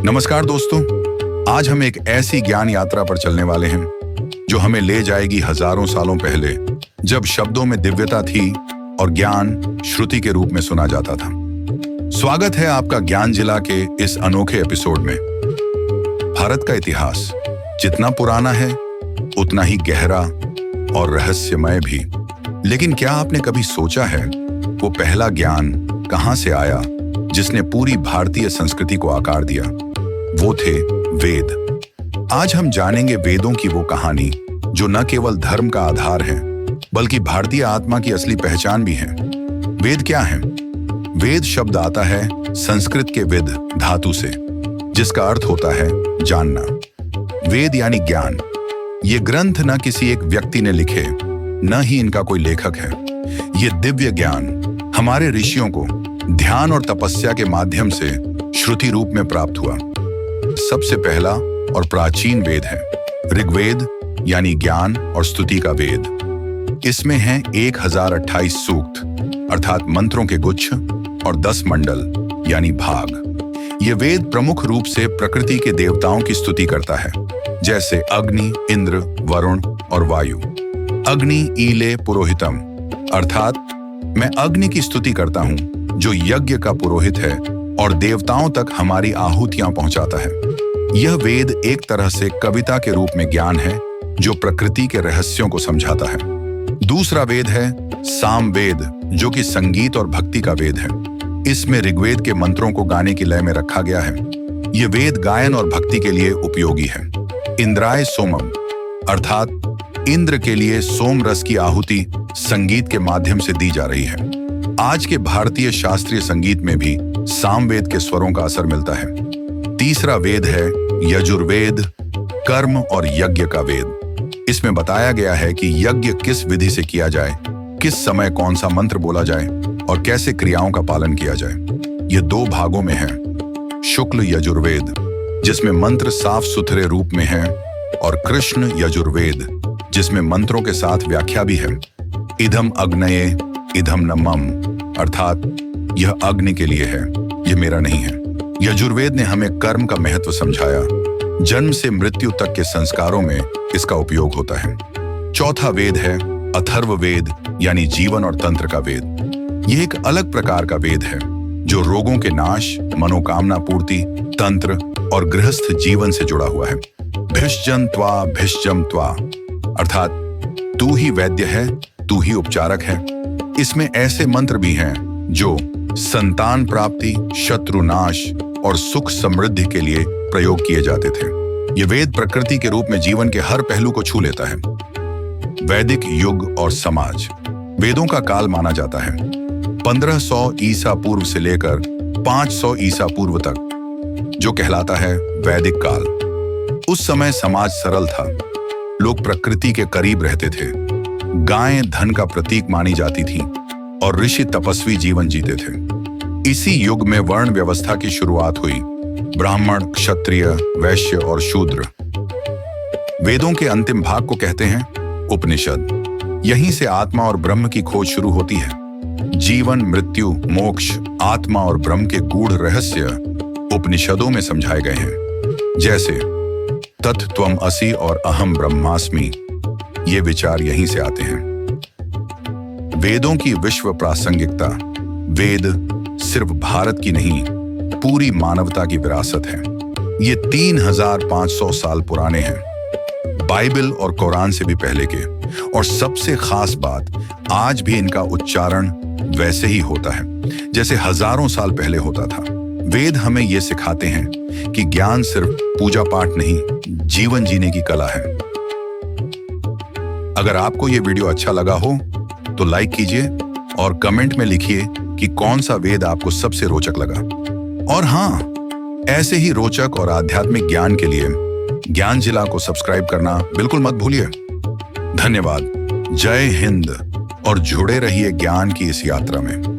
नमस्कार दोस्तों, आज हम एक ऐसी ज्ञान यात्रा पर चलने वाले हैं जो हमें ले जाएगी हजारों सालों पहले, जब शब्दों में दिव्यता थी और ज्ञान श्रुति के रूप में सुना जाता था। स्वागत है आपका ज्ञान जिला के इस अनोखे एपिसोड में। भारत का इतिहास जितना पुराना है उतना ही गहरा और रहस्यमय भी। लेकिन क्या आपने कभी सोचा है वो पहला ज्ञान कहां से आया जिसने पूरी भारतीय संस्कृति को आकार दिया? वो थे वेद। आज हम जानेंगे वेदों की वो कहानी जो न केवल धर्म का आधार है बल्कि भारतीय आत्मा की असली पहचान भी है। वेद क्या है? वेद शब्द आता है संस्कृत के विद धातु से, जिसका अर्थ होता है जानना। वेद यानी ज्ञान। ये ग्रंथ न किसी एक व्यक्ति ने लिखे, न ही इनका कोई लेखक है। ये दिव्य ज्ञान हमारे ऋषियों को ध्यान और तपस्या के माध्यम से श्रुति रूप में प्राप्त हुआ। सबसे पहला और प्राचीन वेद है ऋग्वेद, यानी ज्ञान और स्तुति का वेद। इसमें हैं 1028 सूक्त अर्थात मंत्रों के गुच्छ और 10 मंडल यानी भाग। ये वेद प्रमुख रूप से प्रकृति के देवताओं की स्तुति करता है, जैसे अग्नि, इंद्र, वरुण और वायु। अग्नि ईले पुरोहितम अर्थात मैं अग्नि की स्तुति करता हूं जो यज्ञ का पुरोहित है और देवताओं तक हमारी आहुतियां पहुंचाता है। यह वेद एक तरह से कविता के रूप में ज्ञान है जो प्रकृति के रहस्यों को समझाता है। दूसरा वेद है सामवेद, जो कि संगीत और भक्ति का वेद है। इसमें ऋग्वेद के मंत्रों को गाने की लय में रखा गया है। यह वेद गायन और भक्ति के लिए उपयोगी है। इंद्राय सोमम अर्थात इंद्र के लिए सोम रस की आहुति संगीत के माध्यम से दी जा रही है। आज के भारतीय शास्त्रीय संगीत में भी सामवेद के स्वरों का असर मिलता है। तीसरा वेद है यजुर्वेद, कर्म और यज्ञ का वेद। इसमें बताया गया है कि यज्ञ किस विधि से किया जाए, किस समय कौन सा मंत्र बोला जाए और कैसे क्रियाओं का पालन किया जाए। ये 2 भागों में है। शुक्ल यजुर्वेद, जिसमें मंत्र साफ सुथरे रूप में है, और कृष्ण यजुर्वेद, जिसमें मंत्रों के साथ व्याख्या भी है। इदम अग्नये इदम न मम अर्थात यह अग्नि के लिए है, यह मेरा नहीं है। यजुर्वेद ने हमें कर्म का महत्व समझाया। जन्म से मृत्यु तक के संस्कारों में इसका उपयोग होता है। चौथा वेद है अथर्ववेद, यानी जीवन और तंत्र का वेद। यह एक अलग प्रकार का वेद है जो रोगों के नाश, मनोकामना पूर्ति, तंत्र और गृहस्थ जीवन से जुड़ा हुआ है। भिषजन त्वा भिषजम त्वा अर्थात तू ही वैद्य है, तू ही उपचारक है। इसमें ऐसे मंत्र भी हैं जो संतान प्राप्ति, शत्रु नाश और सुख समृद्धि के लिए प्रयोग किए जाते थे। ये वेद प्रकृति के रूप में जीवन के हर पहलू को छू लेता है। वैदिक युग और समाज। वेदों का काल माना जाता है 1500 ईसा पूर्व से लेकर 500 ईसा पूर्व तक, जो कहलाता है वैदिक काल। उस समय समाज सरल था। लोग प्रकृति के करीब रहते थे। गायें धन का प्रतीक मानी जाती थीं और ऋषि तपस्वी जीवन जीते थे। इसी युग में वर्ण व्यवस्था की शुरुआत हुई। ब्राह्मण, क्षत्रिय, वैश्य और शूद्र। वेदों के अंतिम भाग को कहते हैं उपनिषद। यहीं से आत्मा और ब्रह्म की खोज शुरू होती है। जीवन, मृत्यु, मोक्ष, आत्मा और ब्रह्म के गूढ़ रहस्य उपनिषदों में समझाए गए हैं, जैसे तत्त्वम असि और अहम ब्रह्मास्मि। ये विचार यहीं से आते हैं। वेदों की विश्व प्रासंगिकता। वेद सिर्फ भारत की नहीं, पूरी मानवता की विरासत है। ये 3500 साल पुराने हैं, बाइबल और कुरान से भी पहले के। और सबसे खास बात, आज भी इनका उच्चारण वैसे ही होता है जैसे हजारों साल पहले होता था। वेद हमें ये सिखाते हैं कि ज्ञान सिर्फ पूजा पाठ नहीं, जीवन जीने की कला है। अगर आपको ये वीडियो अच्छा लगा हो तो लाइक कीजिए और कमेंट में लिखिए कि कौन सा वेद आपको सबसे रोचक लगा। और हाँ, ऐसे ही रोचक और आध्यात्मिक ज्ञान के लिए ज्ञान जिला को सब्सक्राइब करना बिल्कुल मत भूलिए। धन्यवाद। जय हिंद और जुड़े रहिए ज्ञान की इस यात्रा में।